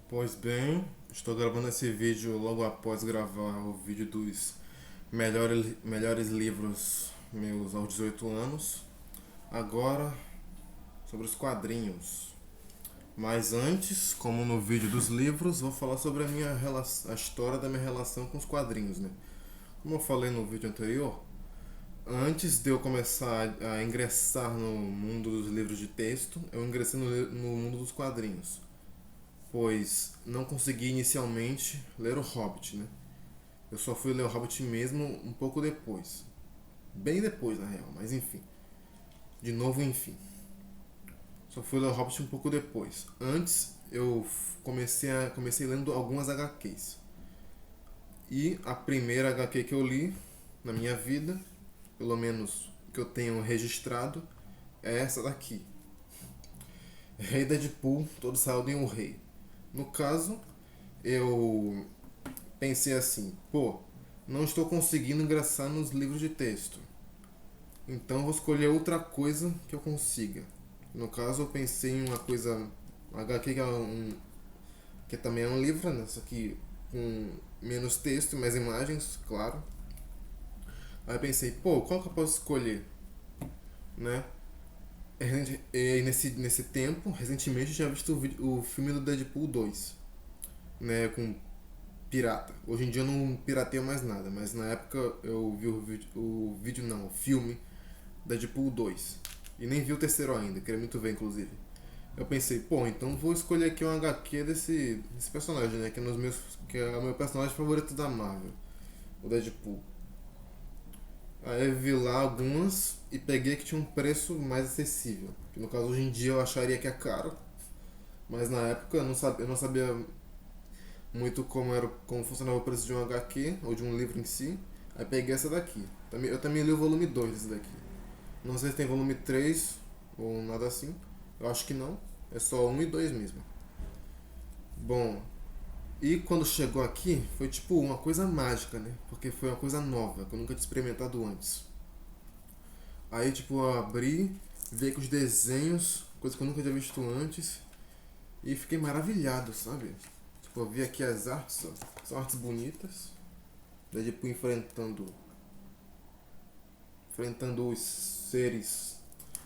Pois bem, estou gravando esse vídeo logo após gravar o vídeo dos melhores livros meus aos 18 anos. Agora, sobre os quadrinhos. Mas antes, como no vídeo dos livros, vou falar sobre a história da minha relação com os quadrinhos, né? Como eu falei no vídeo anterior, antes de eu começar a ingressar no mundo dos livros de texto, eu ingressei no mundo dos quadrinhos, pois não consegui inicialmente ler o Hobbit, né? Eu só fui ler o Hobbit mesmo um pouco depois. Bem depois, na real, mas enfim. De novo, enfim. Só fui ler o Hobbit um pouco depois. Antes, eu comecei lendo algumas HQs. E a primeira HQ que eu li na minha vida, pelo menos que eu tenho registrado, é essa daqui. Rei Deadpool, todo saiu em um rei. No caso, eu pensei assim, pô, não estou conseguindo ingressar nos livros de texto. Então vou escolher outra coisa que eu consiga. No caso eu pensei em uma coisa, um HQ que também é um livro, né? Só que com menos texto e mais imagens, claro. Aí eu pensei, pô, qual que eu posso escolher, né? E nesse tempo, recentemente eu tinha visto o filme do Deadpool 2, né, com pirata. Hoje em dia eu não pirateio mais nada, mas na época eu vi o filme Deadpool 2. E nem vi o terceiro ainda, queria muito ver, inclusive. Eu pensei, pô, então vou escolher aqui um HQ desse personagem, né? Que é o meu personagem favorito da Marvel, o Deadpool. Aí eu vi lá algumas e peguei que tinha um preço mais acessível. Que no caso hoje em dia eu acharia que é caro, mas na época eu não sabia muito como funcionava o preço de um HQ ou de um livro em si. Aí peguei essa daqui. Eu também li o volume 2 desse daqui. Não sei se tem volume 3 ou nada assim. Eu acho que não. É só um e 2 mesmo. Bom, e quando chegou aqui, foi tipo uma coisa mágica, né? Porque foi uma coisa nova, que eu nunca tinha experimentado antes. Aí, tipo, eu abri, vi com os desenhos, coisa que eu nunca tinha visto antes, e fiquei maravilhado, sabe? Tipo, eu vi aqui as artes, ó. São artes bonitas. Daí, tipo, enfrentando os seres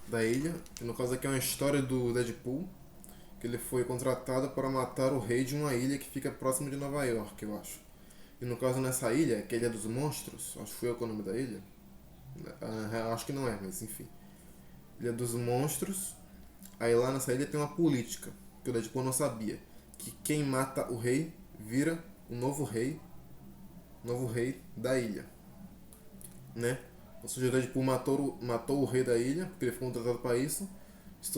da ilha. E no caso aqui é uma história do Deadpool, que ele foi contratado para matar o rei de uma ilha que fica próximo de Nova York, eu acho. E no caso nessa ilha, que é a Ilha dos Monstros, acho que foi o nome da ilha. Acho que não é, mas enfim. Ilha dos Monstros. Aí lá nessa ilha tem uma política, que o Deadpool não sabia. Que quem mata o rei vira o novo rei da ilha, né? Ou seja, o Deadpool matou o rei da ilha, porque ele foi contratado para isso, se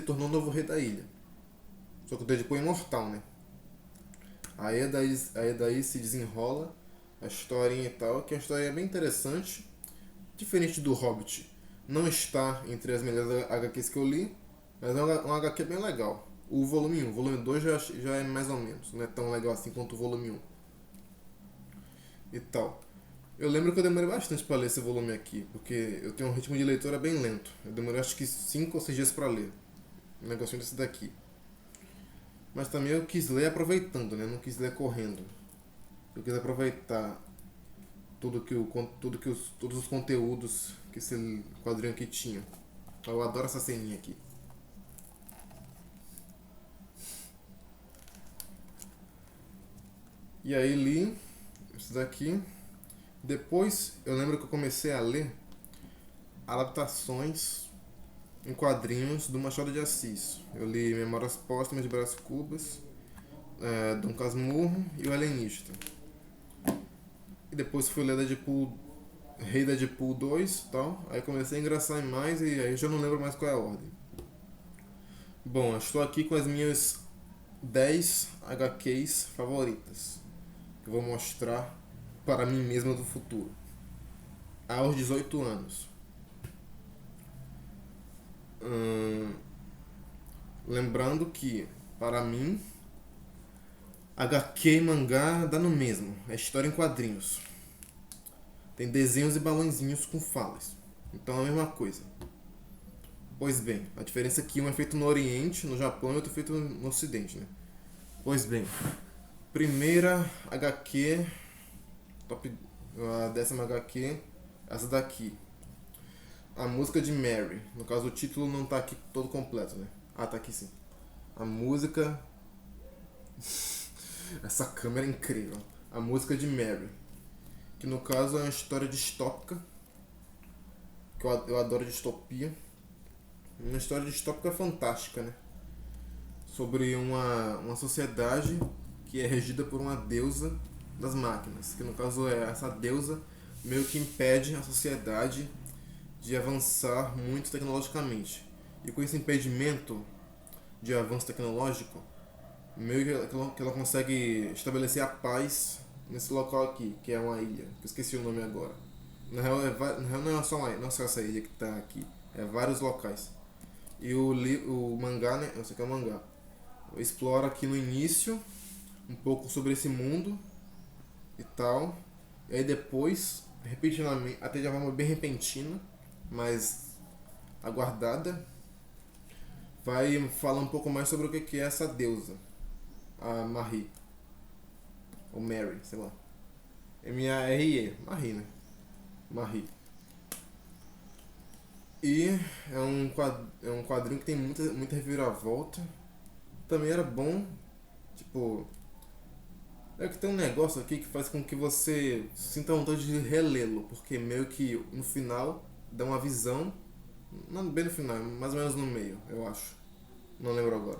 tornou o novo rei da ilha. Só que o Deadpool é imortal, né? Aí daí se desenrola a historinha e tal, que a história é bem interessante, diferente do Hobbit. Não está entre as melhores HQs que eu li, mas é um HQ bem legal. O volume 1, o volume 2 já é mais ou menos, não é tão legal assim quanto o volume 1 e tal. Eu lembro que eu demorei bastante para ler esse volume aqui, porque eu tenho um ritmo de leitura bem lento. Eu demorei acho que 5 ou 6 dias para ler. Um negocinho desse daqui. Mas também eu quis ler aproveitando, né? Não quis ler correndo. Eu quis aproveitar todos os conteúdos que esse quadrinho aqui tinha. Eu adoro essa ceninha aqui. E aí li isso daqui. Depois eu lembro que eu comecei a ler adaptações em quadrinhos do Machado de Assis. Eu li Memórias Póstumas de Brás Cubas, Dom Casmurro e o Alienista. E depois fui ler Deadpool, Rei Deadpool 2 e tal. Aí comecei a engraçar mais e aí eu já não lembro mais qual é a ordem. Bom, eu estou aqui com as minhas 10 HQs favoritas, que eu vou mostrar para mim mesmo do futuro. Aos 18 anos. Hum, lembrando que, para mim, HQ e mangá dá no mesmo. É história em quadrinhos. Tem desenhos e balãozinhos com falas. Então é a mesma coisa. Pois bem, a diferença é que um é feito no Oriente, no Japão, e outro é feito no Ocidente, né? Pois bem, primeira HQ, top, a 10ª HQ, essa daqui. A música de Mary. No caso, o título não tá aqui todo completo, né? Ah, tá aqui sim. A música. Essa câmera é incrível. A música de Mary. Que no caso é uma história distópica. Que eu adoro distopia. Uma história distópica fantástica, né? Sobre uma sociedade que é regida por uma deusa das máquinas. Que no caso é essa deusa meio que impede a sociedade de avançar muito tecnologicamente. E com esse impedimento de avanço tecnológico, meio que ela consegue estabelecer a paz nesse local aqui, que é uma ilha, que eu esqueci o nome agora. Na real, na real não é só não é só essa ilha que está aqui, é vários locais. E o mangá, né? Eu sei que é o mangá. Explora aqui no início um pouco sobre esse mundo e tal. E aí depois, repentinamente, até de uma forma bem repentina, mas aguardada, vai falar um pouco mais sobre o que é essa deusa, a Marie, ou Mary, sei lá. M-A-R-E, Marie, né? Marie. E é um quadrinho que tem muita reviravolta. Também era bom, tipo, é que tem um negócio aqui que faz com que você sinta vontade de relê-lo, porque meio que no final dá uma visão, não bem no final, mais ou menos no meio, eu acho. Não lembro agora.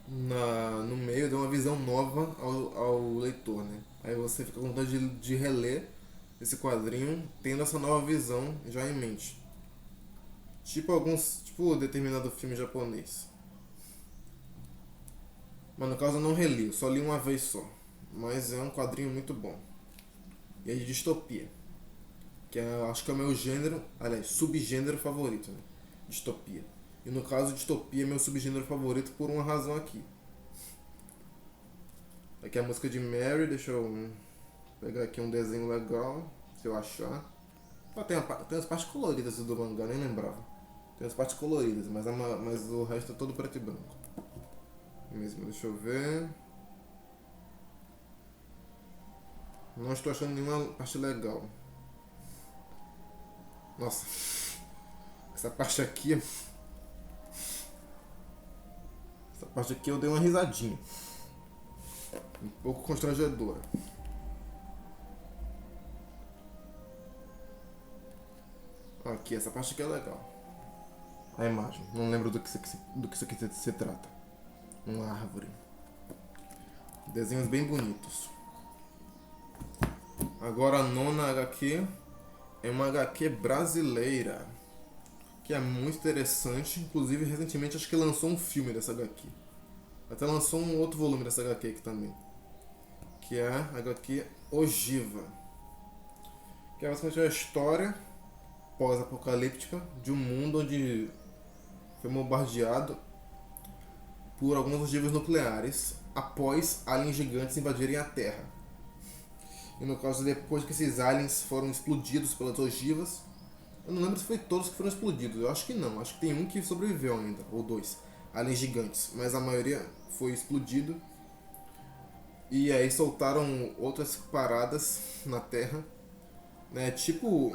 No meio dá uma visão nova ao leitor, né? Aí você fica com vontade de reler esse quadrinho tendo essa nova visão já em mente. Tipo determinado filme japonês. Mas no caso eu não reli, eu só li uma vez só. Mas é um quadrinho muito bom. E é de distopia. Que é, acho que é o meu gênero, aliás, subgênero favorito, né? Distopia. E no caso, distopia é meu subgênero favorito por uma razão aqui. Aqui é a música de Mary, deixa eu pegar aqui um desenho legal, se eu achar. Ah, tem as partes coloridas do mangá, nem lembrava. Tem as partes coloridas, mas o resto é todo preto e branco. Mesmo, deixa eu ver. Não estou achando nenhuma parte legal. Nossa, essa parte aqui. Essa parte aqui eu dei uma risadinha. Um pouco constrangedora. Aqui, essa parte aqui é legal. A imagem. Não lembro do que isso aqui se trata. Uma árvore. Desenhos bem bonitos. Agora a nona HQ é uma HQ brasileira. Que é muito interessante. Inclusive, recentemente acho que lançou um filme dessa HQ. Até lançou um outro volume dessa HQ aqui também. Que é a HQ Ogiva. Que é basicamente a história pós-apocalíptica de um mundo onde foi bombardeado por algumas ogivas nucleares após aliens gigantes invadirem a Terra. E no caso, depois que esses aliens foram explodidos pelas ogivas, eu não lembro se foi todos que foram explodidos, eu acho que não, acho que tem um que sobreviveu ainda, ou dois, aliens gigantes, mas a maioria foi explodido. E aí soltaram outras paradas na Terra, né? Tipo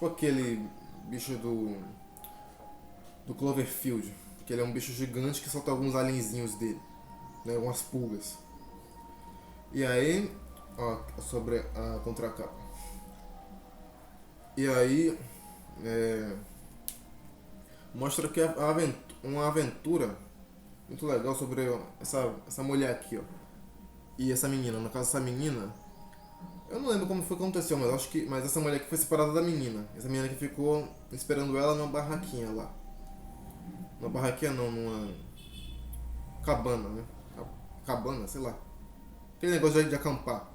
aquele bicho do Cloverfield, que ele é um bicho gigante que solta alguns alienzinhos dele, né? Algumas pulgas. E aí, ó, sobre a contracapa. E aí, mostra que uma aventura muito legal sobre essa mulher aqui, ó. E essa menina, no caso essa menina, eu não lembro como foi que aconteceu, mas acho que, mas essa mulher que foi separada da menina, essa menina que ficou esperando ela numa barraquinha lá. Numa barraquinha não, numa cabana, né? Cabana, sei lá. Aquele negócio de acampar.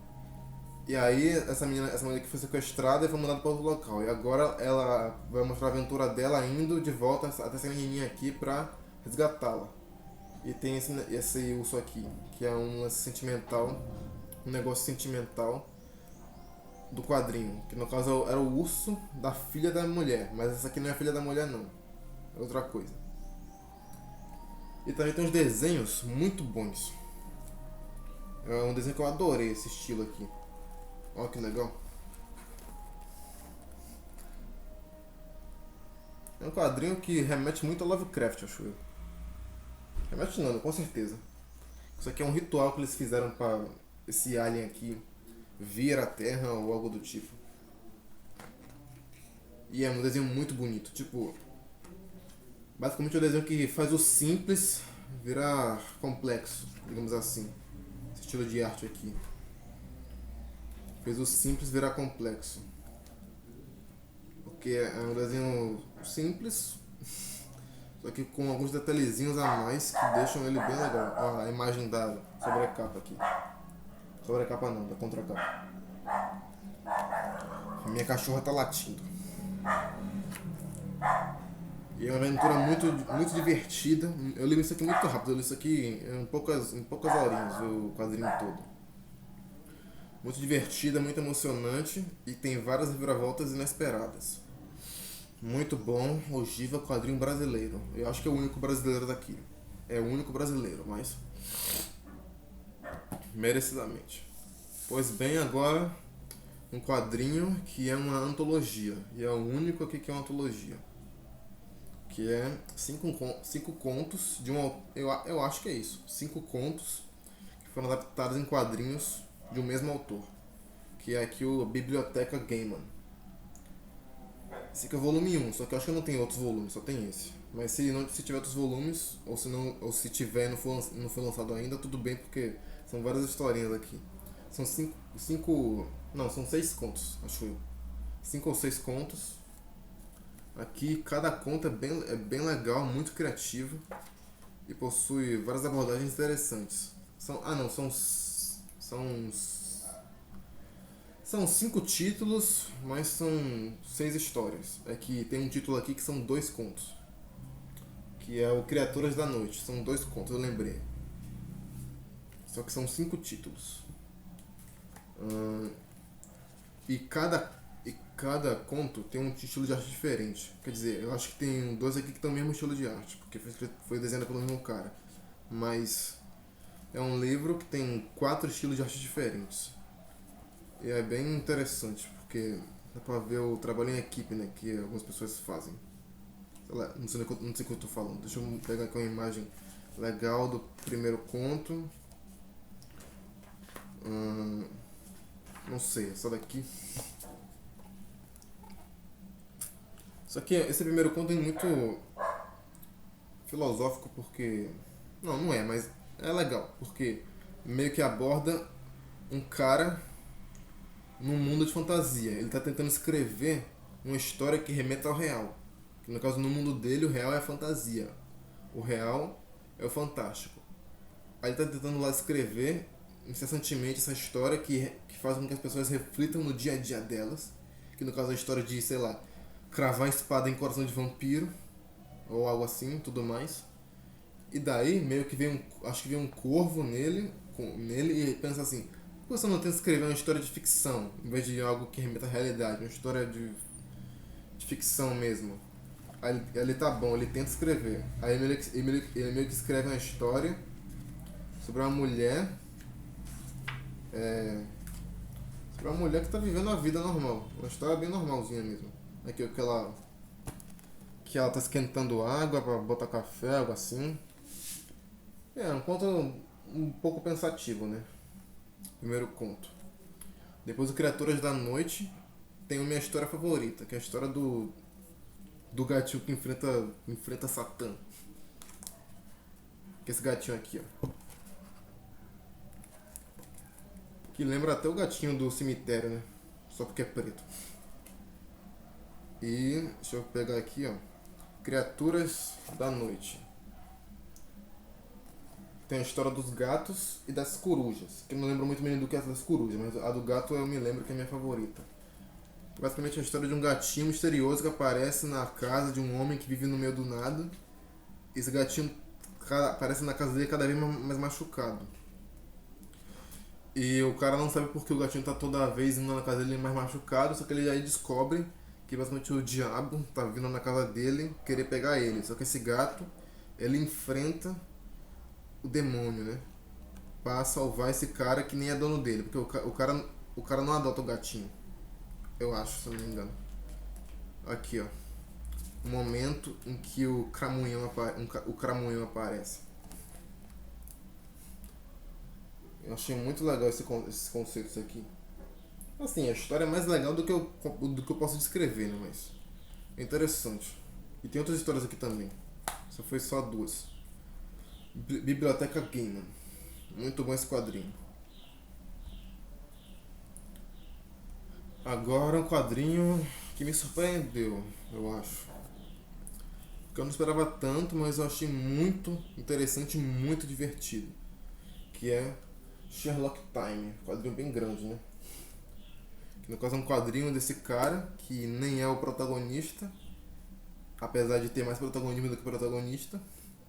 E aí essa mulher que foi sequestrada e foi mandada para outro local. E agora ela vai mostrar a aventura dela indo de volta até essa menininha aqui pra resgatá-la. E tem esse urso aqui, que é um lance sentimental, um negócio sentimental do quadrinho. Que no caso era o urso da filha da mulher, mas essa aqui não é a filha da mulher não. É outra coisa. E também tem uns desenhos muito bons. É um desenho que eu adorei, esse estilo aqui. Olha que legal. É um quadrinho que remete muito a Lovecraft, acho eu. Remete não, com certeza. Isso aqui é um ritual que eles fizeram para esse alien aqui vir à Terra ou algo do tipo. E é um desenho muito bonito. Tipo, basicamente é um desenho que faz o simples virar complexo, digamos assim. Esse estilo de arte aqui. Fez o simples virar complexo. Porque é um desenho simples, só que com alguns detalhezinhos a mais que deixam ele bem legal. Ó, a imagem da sobrecapa aqui. Sobrecapa não, da contracapa. A minha cachorra tá latindo. E é uma aventura muito divertida. Eu li isso aqui muito rápido, eu li isso aqui em poucas horinhas, o quadrinho todo. Muito divertida, muito emocionante e tem várias reviravoltas inesperadas. Muito bom, ogiva, quadrinho brasileiro. Eu acho que é o único brasileiro daqui. É o único brasileiro, mas merecidamente. Pois bem, agora um quadrinho que é uma antologia. E é o único aqui que é uma antologia. Que é cinco contos de um. Eu acho que é isso. 5 contos que foram adaptados em quadrinhos de um mesmo autor. Que é aqui o Biblioteca Gaiman. Esse aqui é o volume 1, só que eu acho que não tem outros volumes, só tem esse. Mas se tiver outros volumes, ou se tiver e não foi lançado ainda, tudo bem, porque são várias historinhas aqui. São não, são 6 contos, acho eu. 5 ou 6 contos. Aqui cada conto é bem legal, muito criativo e possui várias abordagens interessantes. Não, são 5 títulos, mas são 6 histórias. É que tem um título aqui que são 2 contos, que é o Criaturas da Noite. São 2 contos, eu lembrei. Só que são 5 títulos. E cada conto tem um estilo de arte diferente. Quer dizer, eu acho que tem 2 aqui que tem o mesmo estilo de arte, porque foi desenhado pelo mesmo cara. Mas é um livro que tem 4 estilos de arte diferentes. E é bem interessante, porque dá pra ver o trabalho em equipe, né, que algumas pessoas fazem. Sei lá, não sei o que eu tô falando. Deixa eu pegar aqui uma imagem legal do primeiro conto. Não sei, essa daqui. Só que esse primeiro conto é muito filosófico porque. Não é, mas é legal, porque meio que aborda um cara num mundo de fantasia. Ele está tentando escrever uma história que remeta ao real. Que no caso, no mundo dele, o real é a fantasia. O real é o fantástico. Aí ele está tentando lá escrever incessantemente essa história que faz com que as pessoas reflitam no dia a dia delas. Que no caso é a história de, sei lá, cravar a espada em coração de vampiro. Ou algo assim, tudo mais. E daí, meio que acho que vem um corvo nele e pensa assim: por que você não tenta escrever uma história de ficção, em vez de algo que remeta à realidade, uma história de ficção mesmo? Aí ele tá bom, ele tenta escrever. Aí ele meio que escreve uma história sobre uma mulher. É, sobre uma mulher que tá vivendo a vida normal. Uma história bem normalzinha mesmo. Aqui que ela tá esquentando água pra botar café, algo assim. É um conto um pouco pensativo, né? Primeiro conto. Depois o Criaturas da Noite tem a minha história favorita, que é a história do gatinho que enfrenta Satã. Que é esse gatinho aqui, ó. Que lembra até o gatinho do cemitério, né? Só porque é preto. E deixa eu pegar aqui, ó. Criaturas da Noite. Tem a história dos gatos e das corujas. Que eu não lembro muito bem do que é das corujas, mas a do gato eu me lembro que é a minha favorita. Basicamente é a história de um gatinho misterioso que aparece na casa de um homem que vive no meio do nada. Esse gatinho aparece na casa dele cada vez mais machucado. E o cara não sabe porque o gatinho tá toda vez indo na casa dele mais machucado, só que ele aí descobre que basicamente o diabo tá vindo na casa dele querer pegar ele. Só que esse gato, ele enfrenta o demônio, né? para salvar esse cara que nem é dono dele, porque o cara não adota o gatinho, eu acho, se eu não me engano. Aqui, ó, o momento em que o Cramunhão aparece. Eu achei muito legal esses conceitos aqui. Assim, a história é mais legal do que eu posso descrever, né? Mas é interessante. E tem outras histórias aqui também. Só foi só duas. Biblioteca Gaiman. Muito bom esse quadrinho. Agora um quadrinho que me surpreendeu, eu acho. Que eu não esperava tanto, mas eu achei muito interessante e muito divertido. Que é Sherlock Time. Quadrinho bem grande, né? Que no caso é um quadrinho desse cara que nem é o protagonista, apesar de ter mais protagonismo do que protagonista,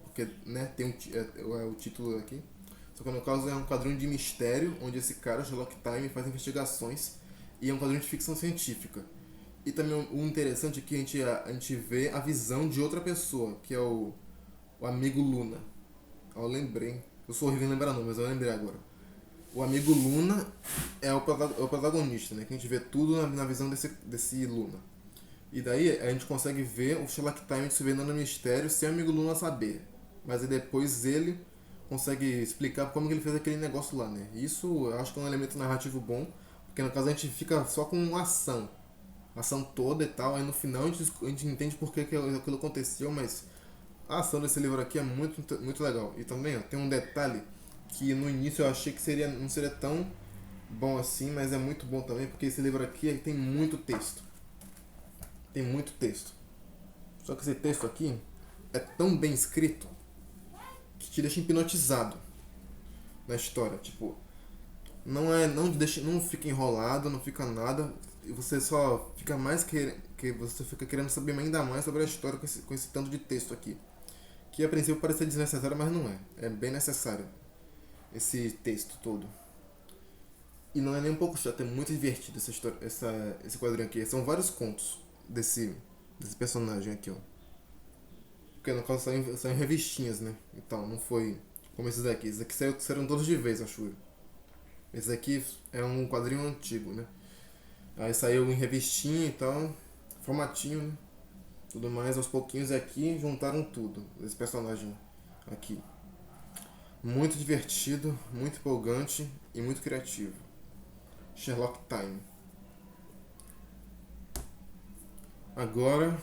porque né, tem o título aqui. Só que no caso é um quadrinho de mistério, onde esse cara, Sherlock Time, faz investigações e é um quadrinho de ficção científica. E também o interessante é que a gente vê a visão de outra pessoa, que é o amigo Luna. Eu lembrei. Eu sou horrível em lembrar não, mas eu lembrei agora. O amigo Luna é o protagonista, né? Que a gente vê tudo na visão desse Luna. E daí a gente consegue ver o Sherlock Time desvendando o mistério sem o amigo Luna saber. Mas aí depois ele consegue explicar como que ele fez aquele negócio lá, né? Isso eu acho que é um elemento narrativo bom, porque no caso a gente fica só com a ação toda e tal, aí no final a gente entende por que aquilo aconteceu, mas a ação desse livro aqui é muito, muito legal. E também ó, tem um detalhe que no início eu achei que não seria tão bom assim, mas é muito bom também, porque esse livro aqui tem muito texto. Tem muito texto. Só que esse texto aqui é tão bem escrito que te deixa hipnotizado na história. Tipo, não fica enrolado, não fica nada. E você só fica que você fica querendo saber ainda mais sobre a história com esse tanto de texto aqui. Que a princípio parece ser desnecessário, mas não é. É bem necessário esse texto todo. E não é nem um pouco chato, é muito divertido essa história, esse quadrinho aqui. São vários contos desse personagem aqui, ó. Porque no caso saiu em revistinhas, né? Então, não foi como esses daqui. Esses aqui saíram todos de vez, acho eu. Esse aqui é um quadrinho antigo, né? Aí saiu em revistinha e tal, formatinho, né? Tudo mais, aos pouquinhos aqui juntaram tudo. Esse personagem aqui. Muito divertido, muito empolgante e muito criativo. Sherlock Time. Agora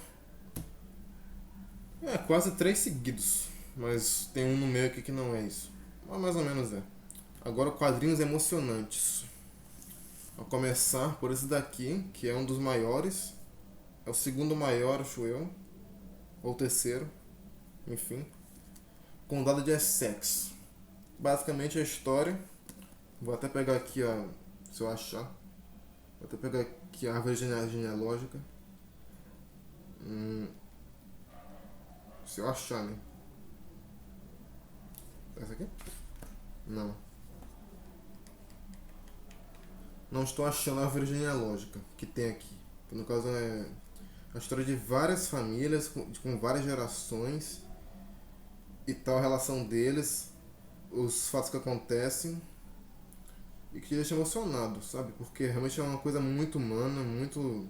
quase três seguidos, mas tem um no meio aqui que não é isso. Mas mais ou menos é. Agora quadrinhos emocionantes. Vou começar por esse daqui, que é um dos maiores. É o segundo maior, acho eu. Ou o terceiro. Enfim. Condado de Essex. Basicamente a história. Vou até pegar aqui, ó, se eu achar. Vou até pegar aqui a árvore genealógica. Se eu achar, né? Essa aqui? Não. Não estou achando a árvore genealógica que tem aqui. Que no caso é a história de várias famílias com várias gerações e tal, a relação deles, os fatos que acontecem e que te deixa emocionado, sabe? Porque realmente é uma coisa muito humana, muito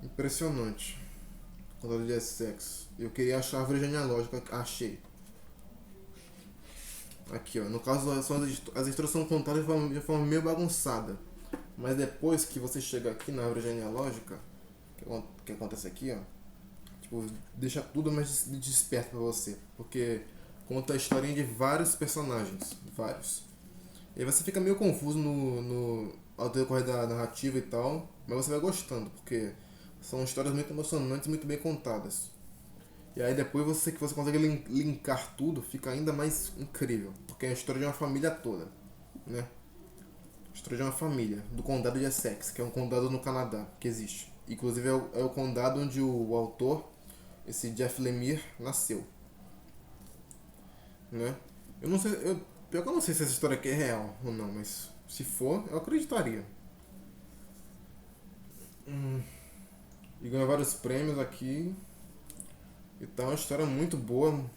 impressionante. Condado de Essex. Eu queria achar a árvore genealógica, achei. Aqui, ó. No caso, as histórias são contadas de forma meio bagunçada. Mas depois que você chega aqui na árvore genealógica, que acontece aqui, ó. Tipo, deixa tudo mais desperto pra você. Porque conta a historinha de vários personagens. Vários. E aí você fica meio confuso ao decorrer da narrativa e tal. Mas você vai gostando, porque são histórias muito emocionantes e muito bem contadas. E aí depois que você consegue linkar tudo, fica ainda mais incrível. Porque é a história de uma família toda, né? A história de uma família, do condado de Essex, que é um condado no Canadá, que existe. Inclusive é o condado onde o autor, esse Jeff Lemire, nasceu, né? Eu não sei, pior que eu não sei se essa história aqui é real ou não, mas se for, eu acreditaria. E ganhou vários prêmios aqui. Então é uma história muito boa,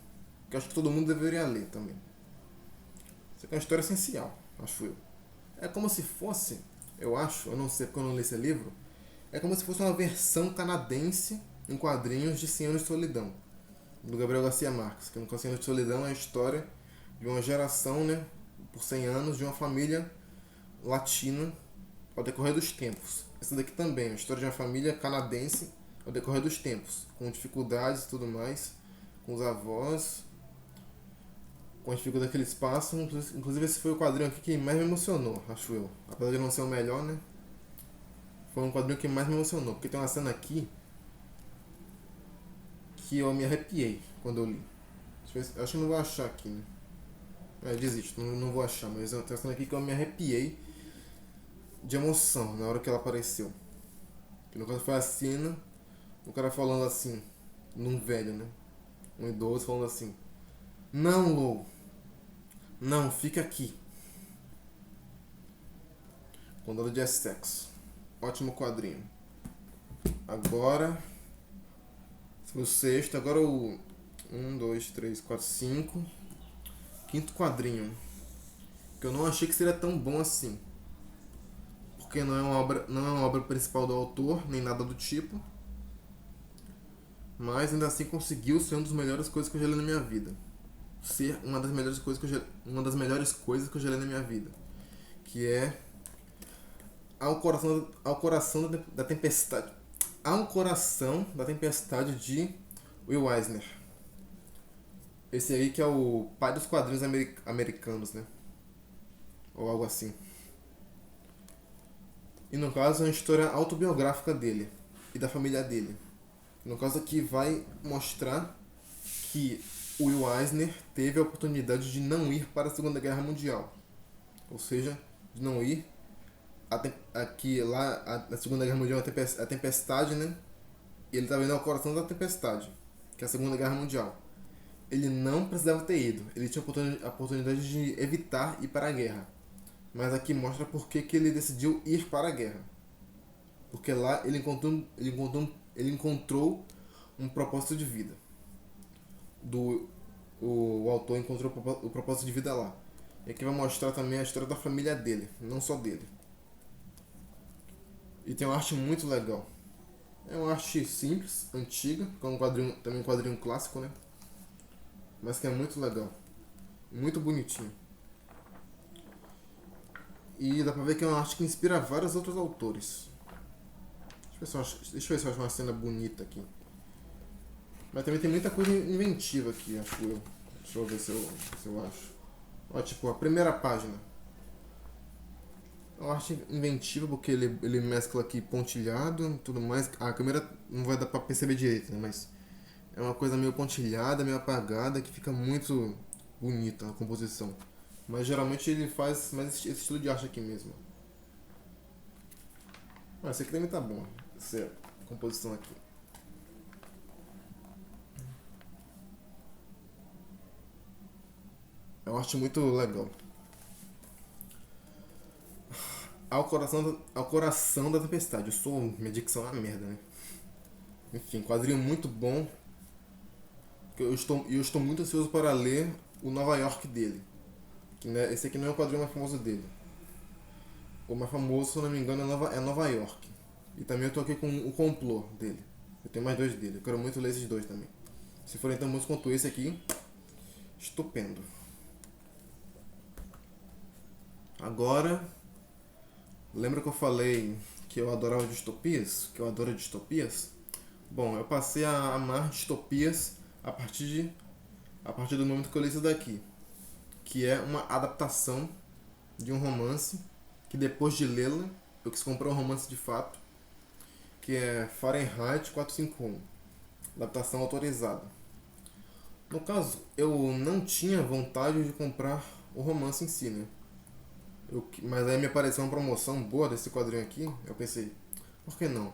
que acho que todo mundo deveria ler também. Isso aqui é uma história essencial, acho eu. É como se fosse, eu acho, eu não sei porque eu não li esse livro, é como se fosse uma versão canadense em quadrinhos de 100 Anos de Solidão, do Gabriel Garcia Marques. Que no 100 Anos de Solidão é a história de uma geração, né, por 100 anos, de uma família latina ao decorrer dos tempos. Essa daqui também é a história de uma família canadense ao decorrer dos tempos, com dificuldades e tudo mais, com os avós, com as dificuldades que eles passam. Inclusive esse foi o quadrinho aqui que mais me emocionou, acho eu. Apesar de não ser o melhor, né? Foi um quadrinho que mais me emocionou, porque tem uma cena aqui que eu me arrepiei quando eu li. Eu acho que não vou achar aqui, né? Desisto, não vou achar, mas tem uma cena aqui que eu me arrepiei de emoção na hora que ela apareceu. Que no caso foi a cena, o cara falando assim, num velho, né? Um idoso falando assim: Não, Lou, não, fica aqui. Condado de Essex. Ótimo quadrinho. Agora, o sexto, agora o 5. Quinto quadrinho. Que eu não achei que seria tão bom assim. Porque não é uma obra principal do autor, nem nada do tipo. Mas ainda assim conseguiu ser uma das melhores coisas que eu já li na minha vida. Ser uma das melhores coisas que eu já li na minha vida. Que é Ao Coração da Tempestade. Ao Coração da Tempestade de Will Eisner. Esse aí que é o pai dos quadrinhos americanos, né? Ou algo assim. E no caso é uma história autobiográfica dele e da família dele. No caso aqui vai mostrar que o Will Eisner teve a oportunidade de não ir para a Segunda Guerra Mundial. Ou seja, de não ir aqui lá na Segunda Guerra Mundial, a tempestade, né? E ele estava indo ao coração da tempestade, que é a Segunda Guerra Mundial. Ele não precisava ter ido, ele tinha a oportunidade de evitar ir para a guerra. Mas aqui mostra por que ele decidiu ir para a guerra. Porque lá ele encontrou um propósito de vida. O autor encontrou o propósito de vida lá. E aqui vai mostrar também a história da família dele, não só dele. E tem uma arte muito legal. É uma arte simples, antiga, que é também um quadrinho clássico, né? Mas que é muito legal. Muito bonitinho. E dá pra ver que é uma arte que inspira vários outros autores. Deixa eu ver se eu acho uma cena bonita aqui. Mas também tem muita coisa inventiva aqui, acho eu. Deixa eu ver se eu acho. Ó, tipo, a primeira página. É uma arte inventiva porque ele mescla aqui pontilhado e tudo mais. A câmera não vai dar pra perceber direito, né? Mas é uma coisa meio pontilhada, meio apagada, que fica muito bonita a composição. Mas geralmente ele faz mais esse estilo de arte aqui mesmo. Esse aqui também tá bom, essa composição aqui. É uma arte muito legal. Ao Coração da Tempestade. Minha dicção é uma merda, né? Enfim, quadrinho muito bom. Eu estou muito ansioso para ler o Nova York dele. Esse aqui não é o quadrinho mais famoso dele. O mais famoso, se eu não me engano, é Nova York. E também eu tô aqui com o Complô dele. Eu tenho mais dois dele. Eu quero muito ler esses dois também. Se forem tão bons quanto esse aqui, estupendo. Agora, lembra que eu falei que eu adorava distopias? Que eu adoro distopias? Bom, eu passei a amar distopias a partir do momento que eu li isso daqui. Que é uma adaptação de um romance que depois de lê-la, eu quis comprar um romance de fato, que é Fahrenheit 451, adaptação autorizada. No caso, eu não tinha vontade de comprar o romance em si, né? Mas aí me apareceu uma promoção boa desse quadrinho aqui, eu pensei, por que não?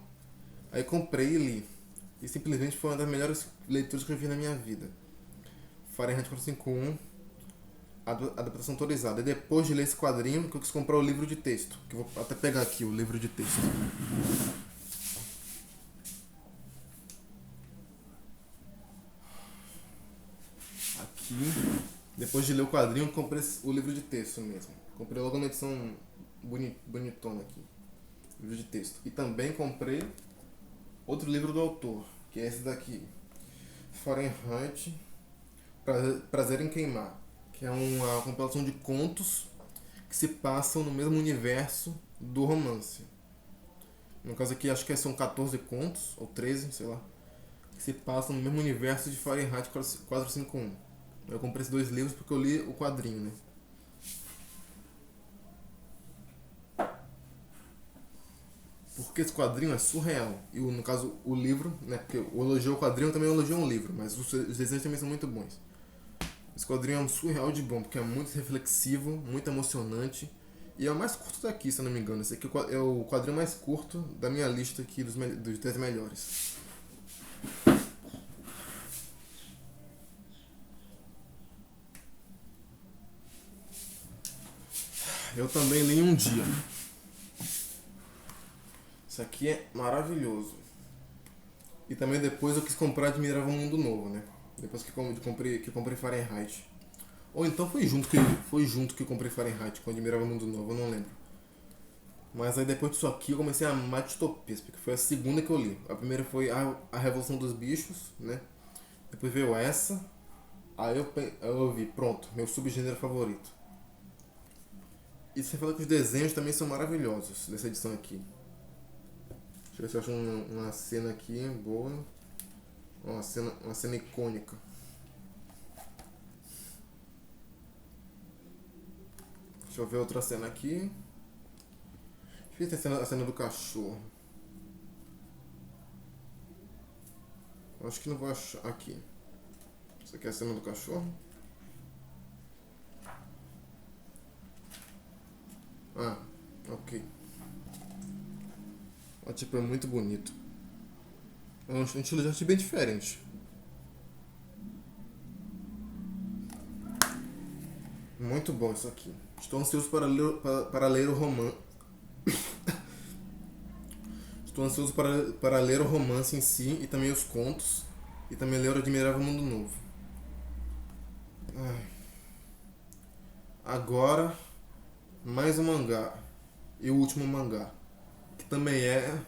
Aí comprei e li. E simplesmente foi uma das melhores leituras que eu fiz na minha vida. Fahrenheit 451, adaptação autorizada. E depois de ler esse quadrinho, que eu quis comprar o livro de texto. Que eu vou até pegar aqui o livro de texto. Aqui. depois de ler o quadrinho, eu comprei o livro de texto mesmo. Comprei logo na edição bonitona aqui, livro de texto. E também comprei outro livro do autor, que é esse daqui, Fahrenheit, Prazer em Queimar, que é uma compilação de contos que se passam no mesmo universo do romance. No caso aqui, acho que são 14 contos, ou 13, sei lá, que se passam no mesmo universo de Fahrenheit 451. Eu comprei esses dois livros porque eu li o quadrinho, né? Porque esse quadrinho é surreal. E no caso, o livro, né? Porque eu elogio o quadrinho, eu também elogio um livro, mas os desenhos também são muito bons. Esse quadrinho é um surreal de bom, porque é muito reflexivo, muito emocionante. E é o mais curto daqui, se eu não me engano. Esse aqui é o quadrinho mais curto da minha lista aqui dos 10 melhores. Eu também li em um dia. Isso aqui é maravilhoso. E também depois eu quis comprar Admirável Mundo Novo, né? Depois que comprei Fahrenheit. Ou então foi junto que eu comprei Fahrenheit com Admirável Mundo Novo, eu não lembro. Mas aí depois disso aqui eu comecei a amar distopias, porque foi a segunda que eu li. A primeira foi a Revolução dos Bichos, né? Depois veio essa. Aí eu vi, pronto, meu subgênero favorito. E você fala que os desenhos também são maravilhosos dessa edição aqui. Deixa eu ver se eu acho uma cena aqui boa. Uma cena icônica. Deixa eu ver outra cena aqui. Deixa eu ver a cena do cachorro. Eu acho que não vou achar aqui. Isso aqui é a cena do cachorro? Ah, ok. Tipo, é muito bonito. É um estilo de arte bem diferente. Muito bom isso aqui. Estou ansioso para ler o romance. Estou ansioso para ler o romance em si e também os contos. E também ler o Admirável Mundo Novo. Ai. Agora, mais um mangá. E o último mangá. Que também é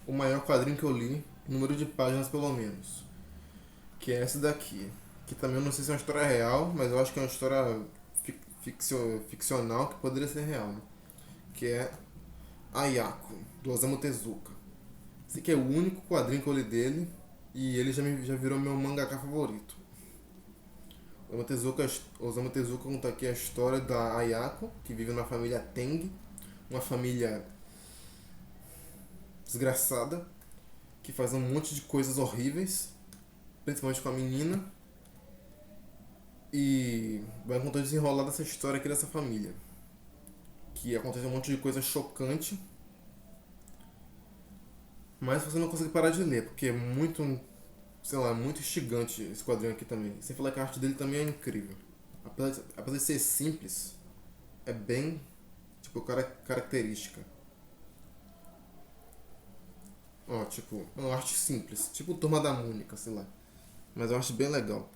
o maior quadrinho que eu li, número de páginas pelo menos. Que é esse daqui. Que também eu não sei se é uma história real, mas eu acho que é uma história ficcional que poderia ser real, né? Que é Ayako, do Osamu Tezuka. Esse aqui é o único quadrinho que eu li dele e ele já virou meu mangaka favorito. Osamu Tezuka conta aqui a história da Ayako, que vive na família Teng, uma família desgraçada, que faz um monte de coisas horríveis, principalmente com a menina, e vai contar o desenrolar dessa história aqui dessa família. Que acontece um monte de coisa chocante, mas você não consegue parar de ler, porque é muito, sei lá, muito instigante esse quadrinho aqui também. Sem falar que a arte dele também é incrível. Apesar de ser simples, é bem, tipo, característica. Ó, tipo, é uma arte simples, tipo Turma da Mônica, sei lá. Mas eu acho bem legal.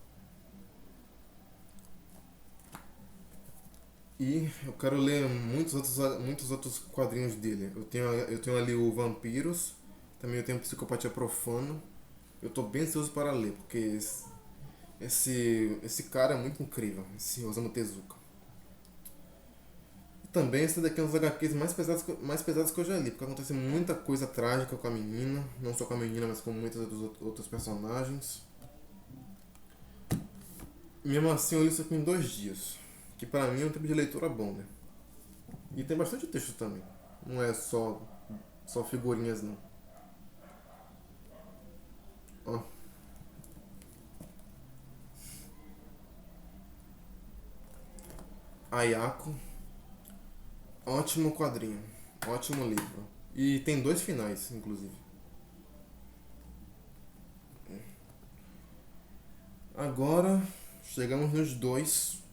E eu quero ler muitos outros quadrinhos dele. Eu tenho ali o Vampiros, também eu tenho Psicopatia Profana. Eu tô bem ansioso para ler, porque esse cara é muito incrível, esse Osamu Tezuka. E também esse daqui é um dos HQs mais pesados que eu já li, porque acontece muita coisa trágica com a menina, não só com a menina, mas com muitos outros personagens. E mesmo assim eu li isso aqui em 2 dias, que pra mim é um tempo de leitura bom, né? E tem bastante texto também, não é só figurinhas não. Ó, Ayako, ótimo quadrinho, ótimo livro. E tem 2 finais, inclusive. Agora chegamos nos 2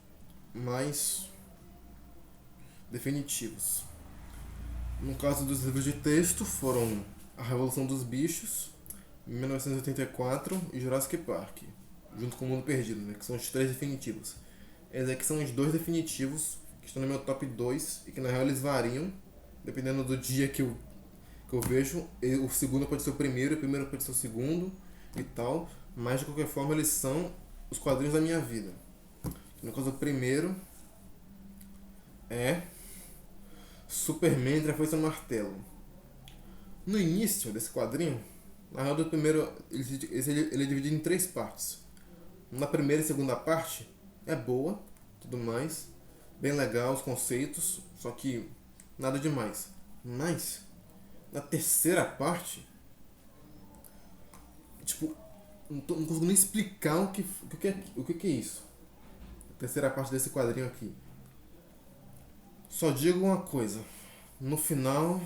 mais definitivos. No caso dos livros de texto foram A Revolução dos Bichos, 1984 e Jurassic Park, junto com O Mundo Perdido, né, que são os 3 definitivos. Esses aqui são os dois definitivos que estão no meu top 2 e que na real eles variam dependendo do dia que eu vejo. O segundo pode ser o primeiro pode ser o segundo e tal, mas de qualquer forma eles são os quadrinhos da minha vida. No caso, o primeiro é Superman entre a Foice e o Martelo. No início desse quadrinho, na real do primeiro, ele é dividido em três partes. Na primeira e segunda parte é boa, tudo mais, bem legal os conceitos, só que nada demais. Mas na terceira parte, tipo, não consigo nem explicar o que é isso. A terceira parte desse quadrinho aqui. Só digo uma coisa. No final,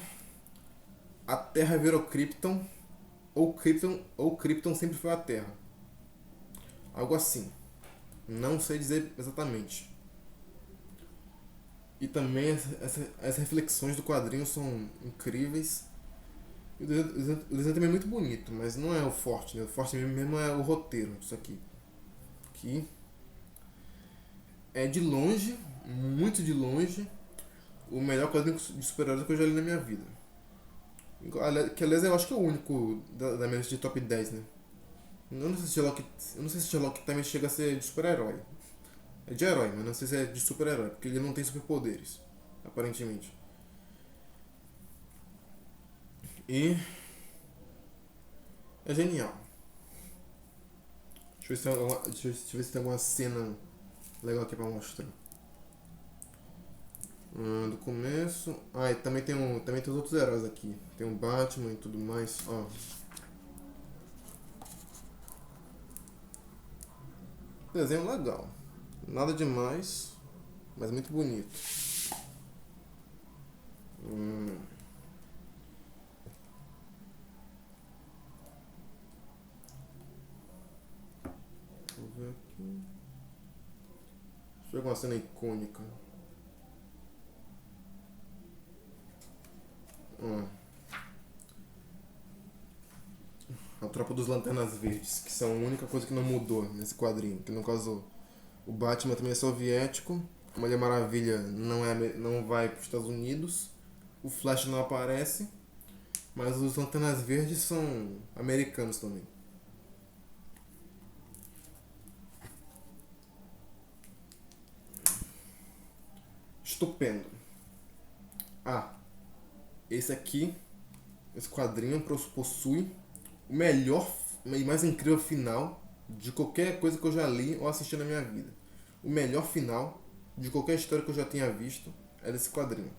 a Terra virou Krypton, ou Krypton sempre foi a Terra. Algo assim. Não sei dizer exatamente. E também as reflexões do quadrinho são incríveis. O desenho também é muito bonito, mas não é o forte, né? O forte mesmo é o roteiro disso aqui. Que é de longe, muito de longe, o melhor quadrinho de super-heróis que eu já li na minha vida. Que aliás eu acho que é o único da minha lista de top 10, né? Eu não sei se Sherlock também chega a ser de super-herói. É de herói, mas não sei se é de super-herói, porque ele não tem superpoderes, aparentemente. E é genial. Deixa eu ver se tem alguma cena legal aqui pra mostrar. Do começo. Ah, e também tem os outros heróis aqui. Tem o Batman e tudo mais. Ó. Desenho legal. Nada demais, mas muito bonito. Deixa eu ver aqui. Deixa eu ver uma cena icônica. Ó. A Tropa dos Lanternas Verdes, que são a única coisa que não mudou nesse quadrinho. Que no caso, o Batman também é soviético, a Mulher Maravilha não vai para os Estados Unidos, o Flash não aparece, mas os Lanternas Verdes são americanos também. Estupendo. Ah, esse quadrinho possui o melhor e mais incrível final de qualquer coisa que eu já li ou assisti na minha vida. O melhor final de qualquer história que eu já tenha visto é desse quadrinho.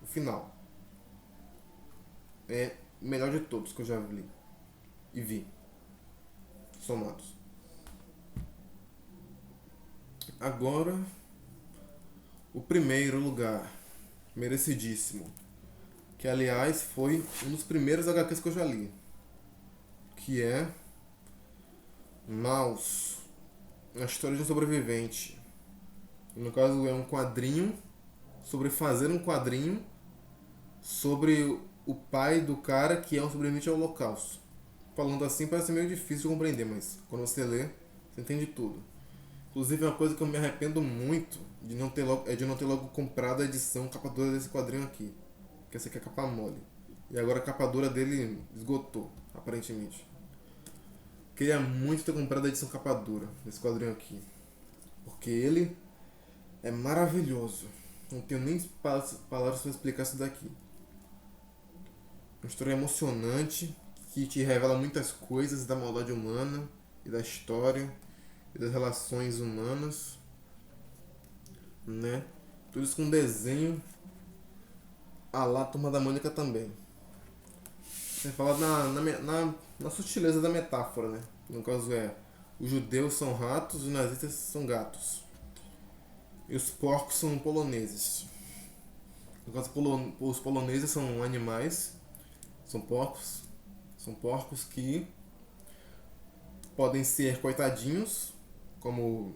O final é o melhor de todos que eu já li e vi, somados. Agora, o primeiro lugar, merecidíssimo, que aliás foi um dos primeiros HQs que eu já li, que é Maus, a história de um sobrevivente. No caso é um quadrinho sobre fazer um quadrinho sobre o pai do cara que é um sobrevivente ao Holocausto. Falando assim parece meio difícil de compreender, mas quando você lê, você entende tudo. Inclusive, uma coisa que eu me arrependo muito de não ter logo comprado a edição capa dura desse quadrinho aqui. Que essa aqui é a capa mole. E agora a capa dura dele esgotou, aparentemente. Queria muito ter comprado a edição capa dura desse quadrinho aqui. Porque ele é maravilhoso. Não tenho nem palavras para explicar isso daqui. Uma história emocionante que te revela muitas coisas da maldade humana e da história e das relações humanas, né? Tudo isso com desenho a lá Turma da Mônica também. Você fala na sutileza da metáfora, né? No caso é, os judeus são ratos, os nazistas são gatos. E os porcos são poloneses. No caso, os poloneses são animais, são porcos. São porcos que podem ser coitadinhos, como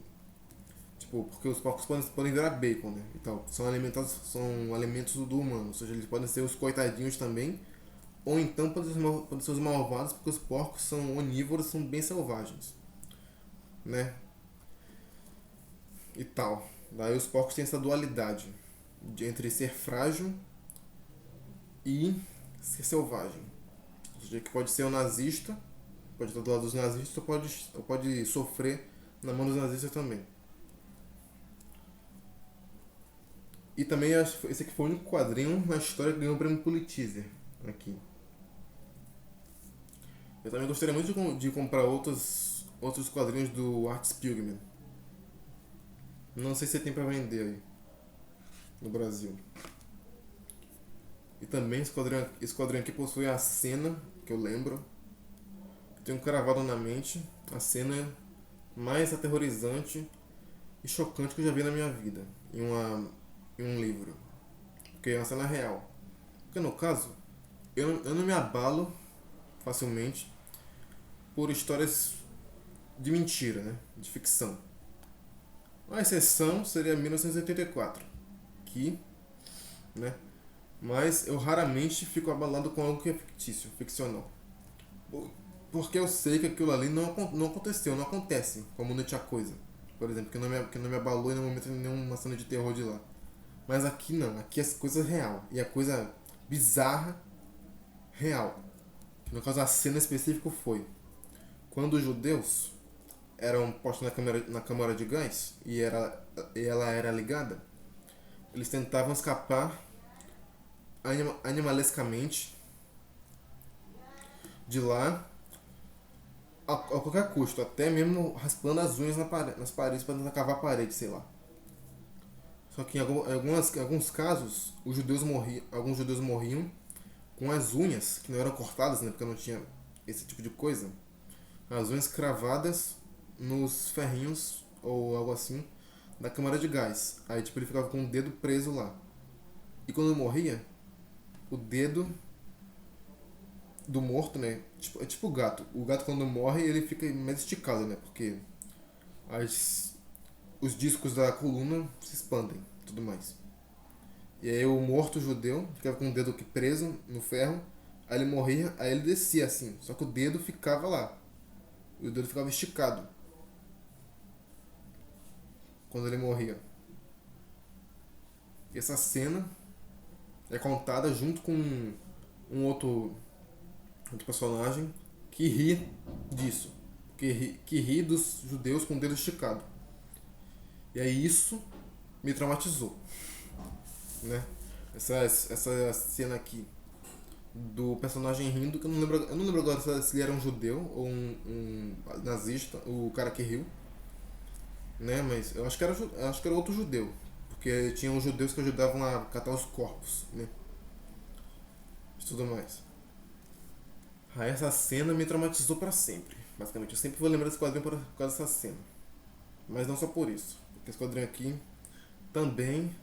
tipo, porque os porcos podem virar bacon, né? E tal. São alimentos do humano, ou seja, eles podem ser os coitadinhos também, ou então podem ser os malvados, porque os porcos são onívoros, são bem selvagens, né? E tal. Daí os porcos têm essa dualidade entre ser frágil e ser selvagem. Ou seja, que pode ser um nazista, pode estar do lado dos nazistas, ou pode sofrer na mão dos nazistas também. E também esse aqui foi o único quadrinho na história que ganhou o prêmio Pulitzer aqui. Eu também gostaria muito de comprar outros quadrinhos do Art Spiegelman. Não sei se tem pra vender aí no Brasil. E também esse quadrinho aqui possui a cena que eu lembro. Tenho cravado na mente a cena mais aterrorizante e chocante que eu já vi na minha vida em um livro. Porque é uma cena real. Porque no caso, eu não me abalo facilmente por histórias de mentira, né? De ficção. A exceção seria 1984, que, né? Mas eu raramente fico abalado com algo que é fictício, ficcional. Porque eu sei que aquilo ali não aconteceu, não acontece, como no Tia Coisa, por exemplo, que não me abalou em nenhum momento nenhuma cena de terror de lá. Mas aqui não, aqui é coisa real. E a coisa bizarra, real. No caso, a cena específica foi quando os judeus eram postos na câmara de gás e ela era ligada, eles tentavam escapar animalescamente de lá a qualquer custo, até mesmo raspando as unhas nas paredes para tentar cavar a parede, sei lá. Só que em alguns casos, alguns judeus morriam com as unhas, que não eram cortadas, né, porque não tinha esse tipo de coisa, as unhas cravadas nos ferrinhos ou algo assim da câmara de gás. Aí tipo ele ficava com o dedo preso lá. E quando morria, o dedo do morto, né? É tipo o gato. O gato quando morre ele fica mais esticado, né? Porque as, os discos da coluna se expandem, tudo mais. E aí o morto judeu ficava com o dedo aqui preso no ferro. Aí ele morria, aí ele descia assim. Só que o dedo ficava lá. E o dedo ficava esticado quando ele morria. E essa cena é contada junto com um outro personagem que ri disso. Que ri dos judeus com o dedo esticado. E aí isso me traumatizou, né? Essa cena aqui do personagem rindo, que eu não lembro agora se ele era um judeu ou um nazista, o cara que riu, né? Mas eu acho que era outro judeu, porque tinha os judeus que ajudavam a catar os corpos, né? E tudo mais. Aí essa cena me traumatizou pra sempre. Basicamente, eu sempre vou lembrar desse quadrinho por causa dessa cena. Mas não só por isso. Porque esse quadrinho aqui também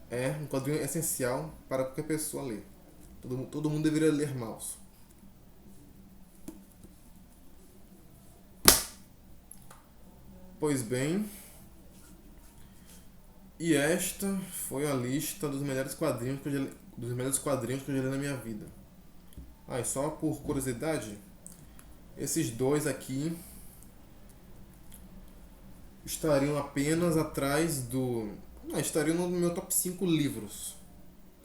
é um quadrinho essencial para qualquer pessoa ler. Todo mundo deveria ler Maus. Pois bem, e esta foi a lista dos melhores quadrinhos que eu já li na minha vida. Ah, e só por curiosidade, esses dois aqui estariam apenas atrás do. Não, estariam no meu top 5 livros.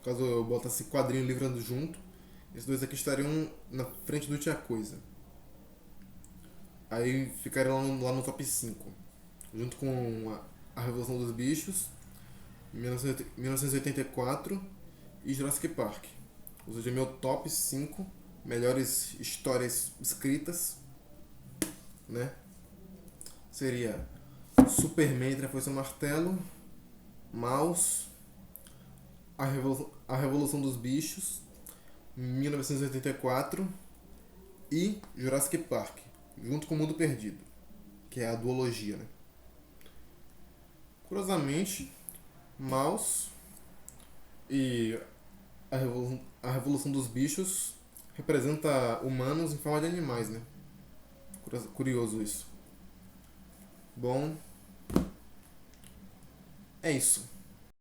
Caso eu botasse quadrinho e livro andando junto, esses dois aqui estariam na frente do Tia Coisa. Aí ficariam lá no top 5 junto com a Revolução dos Bichos, 1984 e Jurassic Park. Ou seja, meu top 5 melhores histórias escritas, né? Seria Superman entre a Foice e o Martelo, Maus, a Revolução dos Bichos, 1984 e Jurassic Park, junto com o Mundo Perdido, que é a duologia, né? Curiosamente, Maus e a Revolução dos Bichos representa humanos em forma de animais, né? Curioso isso. Bom, é isso.